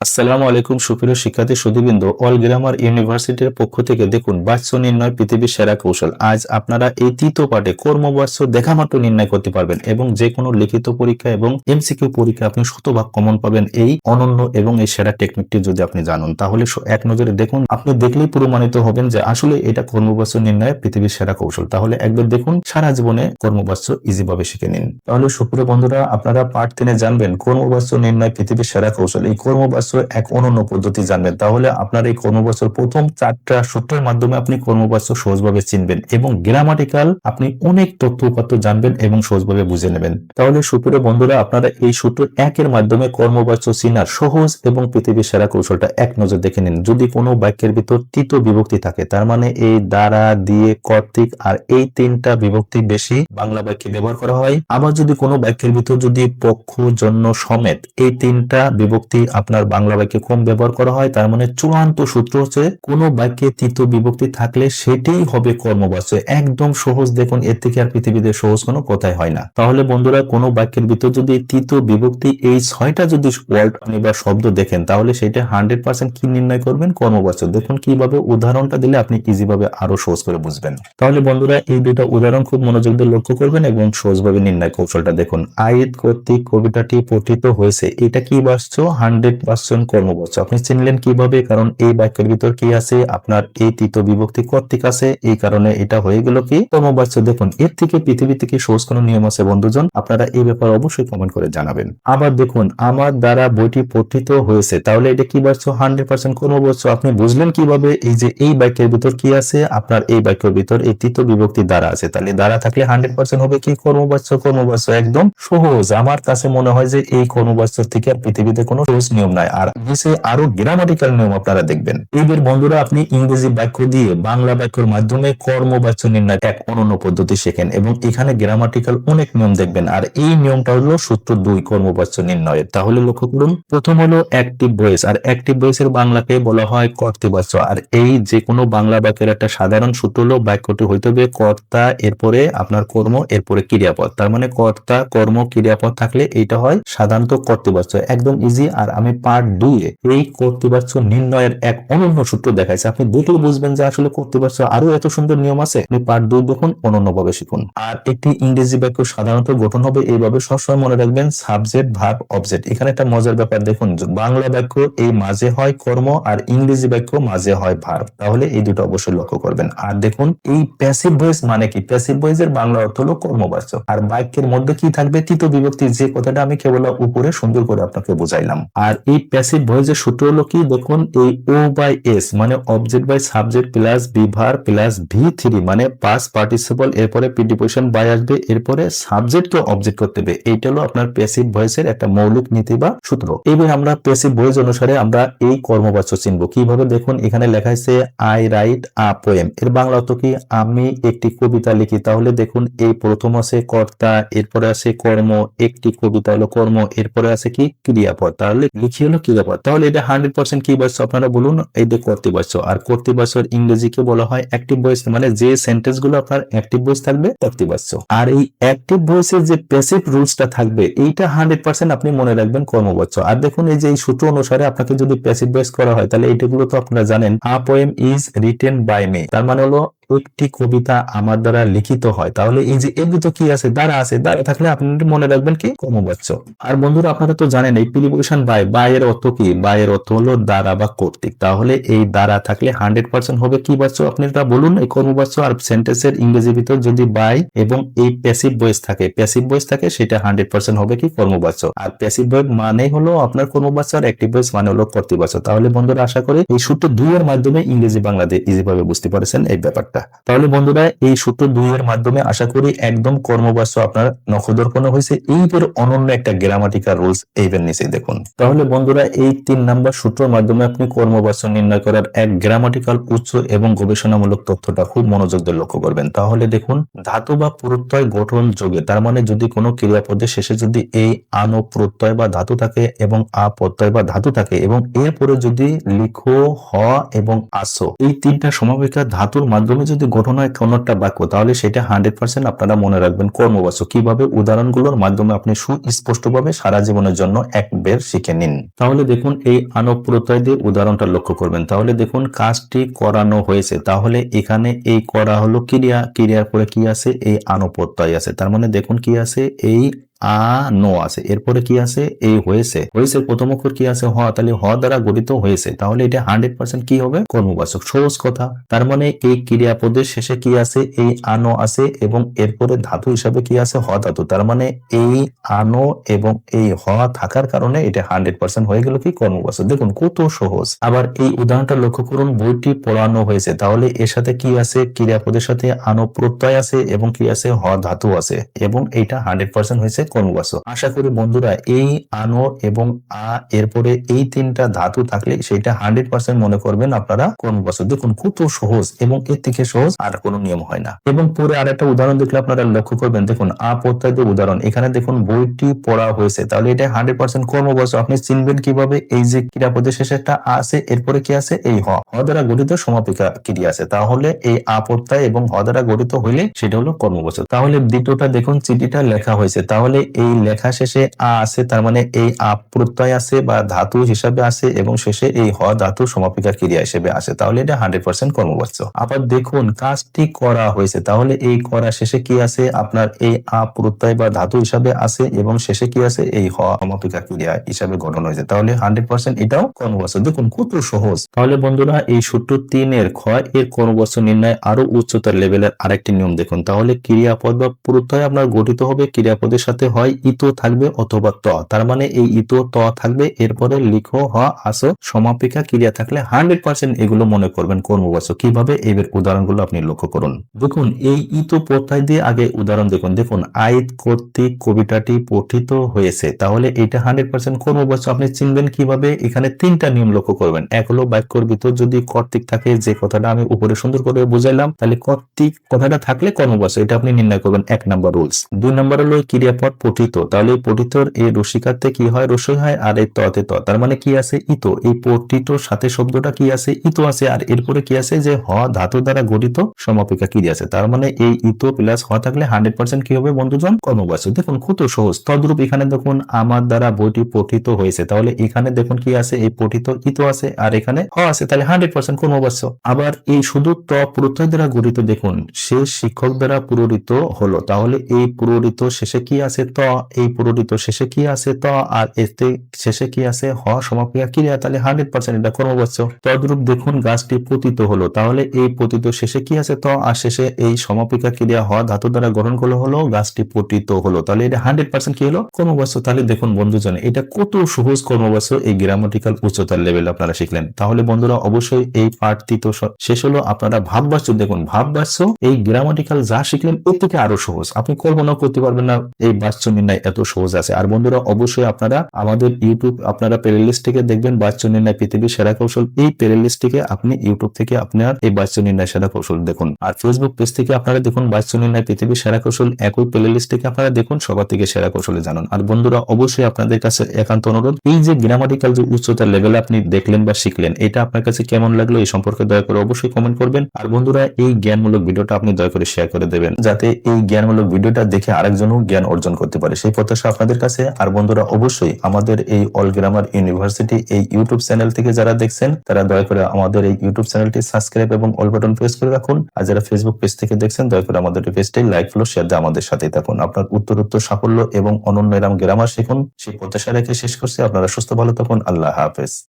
আসসালামু আলাইকুম সুপ্রিয় শিক্ষার্থী সুধীবৃন্দ, অল গ্রামার ইউনিভার্সিটির পক্ষ থেকে দেখুন বাচ্য নির্ণয় পৃথিবীর সেরা কৌশল। আজ আপনারা এই তৃতীয় পাঠে কর্মবাচ্য দেখা মাত্র নির্ণয় করতে পারবেন এবং যে কোনো লিখিত পরীক্ষা এবং এমসিকিউ পরীক্ষা আপনি শতভাগ কমন পাবেন এই অনন্য এবং এই সেরা টেকনিকটি যদি আপনি জানেন। তাহলে এক নজরে দেখুন, আপনি দেখলেই প্রমাণিত হবেন যে আসলে এটা কর্মবাচ্য নির্ণয়ের পৃথিবীর সেরা কৌশল। তাহলে একবার দেখুন, সারা জীবনে কর্মবাচ্য ইজি ভাবে শিখে নিন। তাহলে সুপ্রিয় বন্ধুরা, আপনারা পার্ট 3 জানবেন কর্মবাচ্য নির্ণয় পৃথিবীর সেরা কৌশল। এই কর্মবাচ্য এক অনন্য পদ্ধতি জানবেন। তাহলে আপনার এই কর্মবাচ্য প্রথম 4টা সূত্রের মাধ্যমে আপনি কর্মবাচ্য সহজভাবে চিনবেন এবং গ্রামাটিক্যাল আপনি অনেক তথ্য উপাত্ত জানবেন এবং সহজভাবে বুঝে নেবেন। তাহলে সুপ্রিয় বন্ধুরা, আপনারা এই সূত্র 1 মাধ্যমে কর্মবাচ্য চিনার সহজ এবং পৃথিবীর সেরা কৌশলটা এক নজর দেখে নিন। যদি কোনো বাক্যের ভিতর তৃতীয় বিভক্তি থাকে, তার মানে এই দ্বারা, দিয়ে, কর্তৃক আর এই 3টা বিভক্তি বেশি বাংলা বাক্যে ব্যবহার করা হয়। আবার যদি কোনো বাক্যের ভিতর যদি পক্ষ, জন্য, সমেত এই 3টা বিভক্তি আপনার বাংলা বাক্যে কম ব্যবহার করা হয়, তার মানে চূড়ান্ত সূত্র হচ্ছে কোনো বাক্যে তৃতীয় বিভক্তি থাকলে সেটাই হবে কর্মবাচ্য। একদম সহজ, দেখুন এর থেকে আর পৃথিবীতে সহজ কোনো কথাই হয় না। তাহলে বন্ধুরা, কোনো বাক্যের ভিতর যদি তৃতীয় বিভক্তি এই 6টা যদি ওয়ার্ড আপনি বা শব্দ দেখেন, তাহলে সেটা 100% কি নির্ণয় করবেন? কর্মবাচ্য। দেখুন কিভাবে, উদাহরণটা দিলে আপনি ইজি ভাবে আরো সহজ করে বুঝবেন। তাহলে বন্ধুরা, এই দুইটা উদাহরণ খুব মনোযোগ দিয়ে লক্ষ্য করবেন এবং সহজভাবে নির্ণয় কৌশলটা দেখুন। আয়েদ কর্তৃক কবিতাটি পঠিত হয়েছে, এটা কি বাচ্য? 100% কর্মবাচ্য। আপনি চিনলেন কিভাবে? কারণ এই বাক্যের ভিতর কি আছে? আপনার এই তৃতীয় বিভক্তি কর্তৃক আছে, এই কারণে এটা হয়ে গেল কি? কর্মবাচ্য। দেখুন এর থেকে পৃথিবী থেকে সহজ কোনো নিয়ম আছে বন্ধুজন? আপনারা এই ব্যাপারে অবশ্যই কমেন্ট করে জানাবেন। আবার দেখুন, আমার দ্বারা বইটি পঠিত হয়েছে, তাহলে এটা কি বাচ্য? 100% কর্মবাচ্য। আপনি বুঝলেন কিভাবে? এই যে এই বাক্যের ভিতর কি আছে? আপনার এই বাক্যের ভিতর এই তৃতীয় বিভক্তি দ্বারা আছে, তাহলে দ্বারা থাকলে 100% হবে কি? কর্মবাচ্য। কর্মবাচ্য একদম সহজ। আমার কাছে মনে হয় যে এই কর্মবাচ্য থেকে আর পৃথিবীতে কোনো সহজ নিয়ম নাই। আর নিচে আরো গ্রামাটিক্যাল নিয়ম আপনারা দেখবেন। এইবার বন্ধুরা, আপনি ইংরেজি বাক্য দিয়ে বাংলা বাক্যের মাধ্যমে কর্মবাচ্য নির্ণয় এক অনন্য পদ্ধতি শেখেন এবং এখানে গ্রামাটিক্যাল অনেক নিয়ম দেখবেন। আর এই নিয়মটা হলো সূত্র 2 কর্মবাচ্য নির্ণয়ের। তাহলে লক্ষ্য করুন, প্রথম হলো অ্যাক্টিভ ভয়েস। আর অ্যাক্টিভ ভয়েসের বাংলাকে বলা হয় কর্তৃবাচ্য। আর এই যে কোনো বাংলা বাক্যের একটা সাধারণ সূত্র হলো বাক্যটি হইতে হবে কর্তা, এরপরে আপনার কর্ম, এরপরে ক্রিয়াপদ। তার মানে কর্তা, কর্ম, ক্রিয়াপদ থাকলে এইটা হয় সাধারণত কর্তৃবাচ্য। একদম ইজি। আর আমি পার্ট 2 এই কর্তৃবাচ্য নির্ণয়ের এক অনন্য সূত্র দেখাইছে। আপনি দেখলে বুঝবেন যে আসলে কর্তৃবাচ্য আরো এত সুন্দর নিয়ম আছে। আপনি পার্ট 2 দেখুন, অনন্যভাবে শিখুন। আর একটি ইংরেজি বাক্য সাধারণত গঠন হবে এইভাবে, সবসময় মনে রাখবেন সাবজেক্ট, ভার্ব, অবজেক্ট। এখানে একটা মজার ব্যাপার দেখুন, বাংলা বাক্য এই মাঝে হয় কর্ম আর ইংরেজি বাক্য মাঝে হয় ভার্ব। তাহলে এই দুটো অবশ্যই লক্ষ্য করবেন। আর দেখুন, এই প্যাসিভ ভয়েস মানে কি? প্যাসিভ ভয়েসের বাংলা অর্থ হলো কর্মবাচ্য। আর বাক্যের মধ্যে কি থাকবে? তৃতীয় বিভক্তি, যে কথাটা আমি কেবল উপরে সুন্দর করে আপনাকে বুঝাইলাম। আর এই প্যাসিভ ভয়েসের সূত্র হলো কি? দেখুন, এই ও বাই এস মানে object by subject plus be verb plus V3 মানে পাস্ট পার্টিসিপল, এরপরে প্রিপোজিশন বাই আসবে, এরপরে সাবজেক্টকে অবজেক্ট করতে হবে। এইটা হলো আপনার প্যাসিভ ভয়েসের একটা মৌলিক নীতি বা সূত্র। এবার আমরা প্যাসিভ ভয়েস অনুসারে আমরা এই কর্মবাচ্য চিনব কিভাবে? দেখুন, এখানে লেখা আছে আই রাইট আ পোয়েম। এর বাংলা অর্থ কি? আমি একটি কবিতা লিখি। তাহলে দেখুন, এই প্রথম আছে কর্তা, এরপরে আছে কর্ম, একটি কবিতা হলো কর্ম, এরপরে আছে কি? ক্রিয়াপদ। তাহলে লিখি হলো ক্রিয়াপদ। তাহলে এটা 100% কি বাচ্য? আপনারা বলুন। এই যে কর্তৃবাচ্য। আর কর্তৃবাচ্যের ইংরেজিকে বলা হয় অ্যাক্টিভ ভয়েস, মানে যে সেন্টেন্স গুলো আপনার অ্যাক্টিভ ভয়েস থাকবে কর্তৃবাচ্য। আর এই অ্যাক্টিভ ভয়েসের যে প্যাসিভ রুলসটা থাকবে এইটা 100% আপনি মনে রাখবেন কর্মবাচ্য। আর দেখুন, এই যে এই সূত্র অনুসারে আপনাকে যদি প্যাসিভ ভয়েস করা হয়, তাহলে এইটাগুলো তো আপনারা জানেন। A poem is written by me, তার মানে হলো একটি কবিতা আমার দ্বারা লিখিত হয়। তাহলে এই যে এর ভিতর কি আছে? দ্বারা আছে। দ্বারা থাকলে আপনি মনে রাখবেন কি? কর্মবাচ্য। আর বন্ধুরা, আপনারা তো জানেন এই প্রিপোজিশন বাই, বাই এর অর্থ কি? বাই এর অর্থ হলো দ্বারা বা কর্তৃক। তাহলে এই দ্বারা থাকলে 100% হবে কি বাচ্য? আপনি এটা বলুন, এই কর্মবাচ্য। আর সেন্টেন্সের ইংরেজি ভিতর যদি বাই এবং এই প্যাসিভ ভয়েস থাকে, প্যাসিভ ভয়েস থাকে, সেটা 100% হবে কি? কর্মবাচ্য। আর প্যাসিভ ভয়েস মানে হলো আপনার কর্মবাচ্য, আর অ্যাক্টিভ ভয়েস মানে হলো কর্তৃবাচ্য। তাহলে বন্ধুরা, আশা করি এই সূত্র 2 এর মাধ্যমে ইংরেজি বাংলাতে ইজি ভাবে বুঝতে পারছেন এই ব্যাপারটা। তাহলে বন্ধুরা, এই সূত্র 2 এর মাধ্যমে আশা করি একদম কর্মবাচ্য আপনার নখদর্পণে হয়েছে। এইবার অনন্য একটা গ্রামাটিক্যাল রুলস এইবার নিচে দেখুন। তাহলে বন্ধুরা, এই 3 নাম্বার সূত্রের মাধ্যমে আপনি কর্মবাচ্য নির্ণয় করার এক গ্রামাটিক্যাল উৎস এবং গবেষণামূলক তথ্যটা খুব মনোযোগ দিয়ে লক্ষ্য করবেন। তাহলে দেখুন, ধাতু বা প্রত্যয় গঠন যোগে, তার মানে যদি কোনো ক্রিয়াপদের শেষে যদি এই আনো প্রত্যয় বা ধাতু থাকে এবং আ প্রত্যয় বা ধাতু থাকে এবং এরপরে যদি লিখো, হ এবং আসো, এই 3টা সমাবেশিকা ধাতুর মাধ্যমে যদি গঠন হয় কোনো একটা বাক্য, তাহলে সেটা 100% আপনারা মনে রাখবেন কর্মবাচ্য। কিভাবে? উদাহরণগুলোর মাধ্যমে আপনি সুস্পষ্টভাবে সারা জীবনের জন্য একবার শিখে নিন। তাহলে দেখুন এই আনব প্রত্যয় দিয়ে উদাহরণটা লক্ষ্য করবেন। তাহলে দেখুন কাজটি করানো হয়েছে, তাহলে এখানে এই করা হলো ক্রিয়া, ক্রিয়ার পরে কি আছে? এই আনব প্রত্যয় আছে। তার মানে দেখুন কি আছে? এই নো আছে, এরপরে কি আছে? এই হয়েছে, হয়েছে প্রথম অক্ষর কি আছে? হ, তাহলে হ দ্বারা গঠিত হয়েছে, তাহলে এটা 100% কি হবে? কর্মবাচক। সহজ কথা। তার মানে এই ক্রিয়াপদের শেষে কি আছে? এই আনো আছে এবং এরপরে ধাতু হিসাবে কি আছে? হ ধাতু। তার মানে এই আনো এবং এই হ থাকার কারণে এটা 100% হয়ে গেল কি? কর্মবাচক। দেখুন কত সহজ। আবার এই উদাহরণটা লক্ষ্য করুন, বইটি পড়ানো হয়েছে, তাহলে এর সাথে কি আছে? ক্রিয়াপদের সাথে আনো প্রত্যয় আছে এবং কি আছে? হ ধাতু আছে এবং এইটা 100% হয়েছে কর্মবাচক। আশা করি বন্ধুরা এই আনো এবং এরপরে এই তিনটা ধাতু থাকলে সেটা 100% মনে করবেন আপনারা কর্মবাচক। দেখুন কত সহজ এবং এর থেকে সহজ আর কোনো নিয়ম হয় না। এবং পরে আর একটা উদাহরণ দেখলে আপনারা লক্ষ্য করবেন, দেখুন প্রত্যয় দিয়ে উদাহরণ, এখানে দেখুন বইটি পড়া হয়েছে, তাহলে এটা 100% কর্মবাচক। আপনি চিনবেন কিভাবে? এই যে ক্রিয়াপদের শেষে একটা আছে, এরপরে কি আছে? এই হ দ্বারা গঠিত সমাপিকা ক্রিয়া আছে, তাহলে এই প্রত্যয় এবং হ দ্বারা গঠিত হইলে সেটা হলো কর্মবাচক। তাহলে দ্বিতীয়টা দেখুন, চিঠিটা লেখা হয়েছে, তাহলে এই লেখা শেষে আছে, তার মানে এই প্রত্যয় আছে বা ধাতু হিসাবে আছে এবং শেষে এই হ ধাতু সমাপিকা ক্রিয়া হিসেবে আসে, তাহলে এটা 100% কর্মবাচক। আবার দেখুন কাজটি করা হয়েছে, তাহলে এই করা শেষে কি আছে? আপনার এই প্রত্যয় বা ধাতু হিসাবে আছে এবং শেষে কি আছে? এই হ সমাপিকা ক্রিয়া হিসাবে গঠন হয়েছে, তাহলে 100% এটাও কর্মবাচক। দেখুন কত সহজ। তাহলে বন্ধুরা এই সূত্র 3 এর খ এর কর্মবাচক নির্ণয় আরো উচ্চতর লেভেলের আরেকটি নিয়ম দেখুন। তাহলে ক্রিয়াপদ বা প্রত্যয় আপনার গঠিত হবে, ক্রিয়াপদের সাথে হয় ইতো থাকবে অথবা ত, তার মানে এই ইতো ত থাকবে, এরপরে লিখো হ আসো সমাপিকা ক্রিয়া থাকলে 100% এগুলো মনে করবেন কর্মবাচক। কিভাবে? এর উদাহরণগুলো আপনি লক্ষ্য করুন। দেখুন এই ইতো প্রত্যয় দিয়ে আগে উদাহরণ দেখুন। দেখুন আইত কর্তৃক কবিতাটি পঠিত হয়েছে, তাহলে এটা 100% কর্মবাচক। আপনি চিনবেন কিভাবে? এখানে তিনটা নিয়ম লক্ষ্য করবেন। এক হলো বাক্যর ভিতর যদি কর্তৃক থাকে, যে কথাটা আমি উপরে সুন্দর করে বুঝাইলাম, তাহলে কর্তৃক কথাটা থাকলে কর্মবাচক, এটা আপনি নির্ণয় করবেন 1 নাম্বার রুলস। 2 নাম্বার হলো ক্রিয়াপদ পঠিত, তাহলে পঠিতর এই রসিকাতে কি হয়? রসই হয়, আর এই ততে ত, তার মানে কি আছে? ইতো। এই পঠিতর সাথে শব্দটা কি আছে? ইতো আছে, আর এরপরে কি আছে? যে হ ধাতু দ্বারা গঠিত সমাপিকা ক্রিয়া আছে, তার মানে এই ইতো প্লাস হ থাকলে 100% কি হবে বন্ধুজন? কর্মবাচক। দেখুন কত সহজ। তদ্রূপ এখানে দেখুন আমার দ্বারা বইটি পঠিত হয়েছে, তাহলে এখানে দেখুন কি আছে? এই পঠিত ইতো আছে আর এখানে হ আছে, তাহলে 100% কর্মবাচক। আবার এই শুধু ত প্রত্যয় দ্বারা গঠিত, দেখুন সে শিক্ষক দ্বারা পুরোরিত হলো, তাহলে এই পুরোরিত শেষে কি আছে? ত, এই পুরোরিত শেষে কি আছে? ত, আর এতে শেষে কি আছে? হ সমাপিকা ক্রিয়া, তাহলে 100% এটা কর্মবাচক। তদ্রূপ দেখুন গাছটি পতিত হলো, তাহলে এই পতিত শেষে কি আছে? ত, আর শেষে এই সমাপিকা ক্রিয়া হ ধাতু দ্বারা গঠন করলে হলো গাছটি পতিত হলো, তাহলে এটা 100% কি হলো? কর্মবাচক। তাহলে দেখুন বন্ধুজন এটা কত সহজ কর্মবাচক, এই গ্রামাটিক্যাল উচ্চতার লেভেল আপনারা শিখলেন। তাহলে বন্ধুরা অবশ্যই এই পাঠটি তো শেষ হলো। আপনারা ভাববাচ্য দেখুন, ভাববাচ্য এই গ্রামাটিক্যাল যা শিখলেন এর থেকে আরো সহজ, আপনি কল্পনা করতে পারবেন না এই বাচ্য নির্ণয় এত সহজ আছে। আর বন্ধুরা অবশ্যই আপনারা আমাদের ইউটিউব আপনারা প্লেলিস্ট থেকে দেখবেন বাচ্য নির্ণয় পৃথিবীর সেরা কৌশল, এই প্লেলিস্ট থেকে আপনি ইউটিউব থেকে আপনার এই বাচ্য নির্ণয় সেরা কৌশল দেখুন। আর ফেসবুক পেজ থেকে আপনারা দেখুন বাচ্য নির্ণয় পৃথিবীর সেরা কৌশল, একই প্লেলিস্ট থেকে আপনারা দেখুন, সবার থেকে সেরা কৌশলে জানুন। আর বন্ধুরা অবশ্যই আপনাদের কাছে একান্ত অনুরোধ, এই যে গ্রামাটিক্যাল যে উচ্চতার লেভেলে আপনি দেখলেন বা শিখলেন, এটা আপনার কাছে কেমন লাগলো এই সম্পর্কে দয়া করে অবশ্যই কমেন্ট করবেন। আর বন্ধুরা এই জ্ঞানমূলক ভিডিওটা আপনি দয়া করে শেয়ার করে দেবেন, যাতে এই জ্ঞানমূলক ভিডিওটা দেখে আরেকজনও জ্ঞান অর্জন করতে পারে, সেই প্রত্যাশা আপনাদের কাছে। আর বন্ধুরা অবশ্যই আমাদের এই অল গ্রামার ইউনিভার্সিটি এই ইউটিউব চ্যানেল থেকে যারা দেখছেন, তারা দয়া করে আমাদের এই ইউটিউব চ্যানেলটি সাবস্ক্রাইব এবং অল বাটন প্রেস করে রাখুন। আর যারা ফেসবুক পেজ থেকে দেখছেন, দয়া করে আমাদের পেজটি লাইক, ফলো, শেয়ার দিয়ে আমাদের সাথেই থাকুন। আপনার উত্তরোত্তর সাফল্য এবং অনন্য এরম গ্রামার শিখুন, সেই প্রত্যাশা রেখে শেষ করছি। আপনারা সুস্থ ভালো থাকুন। আল্লাহ হাফেজ।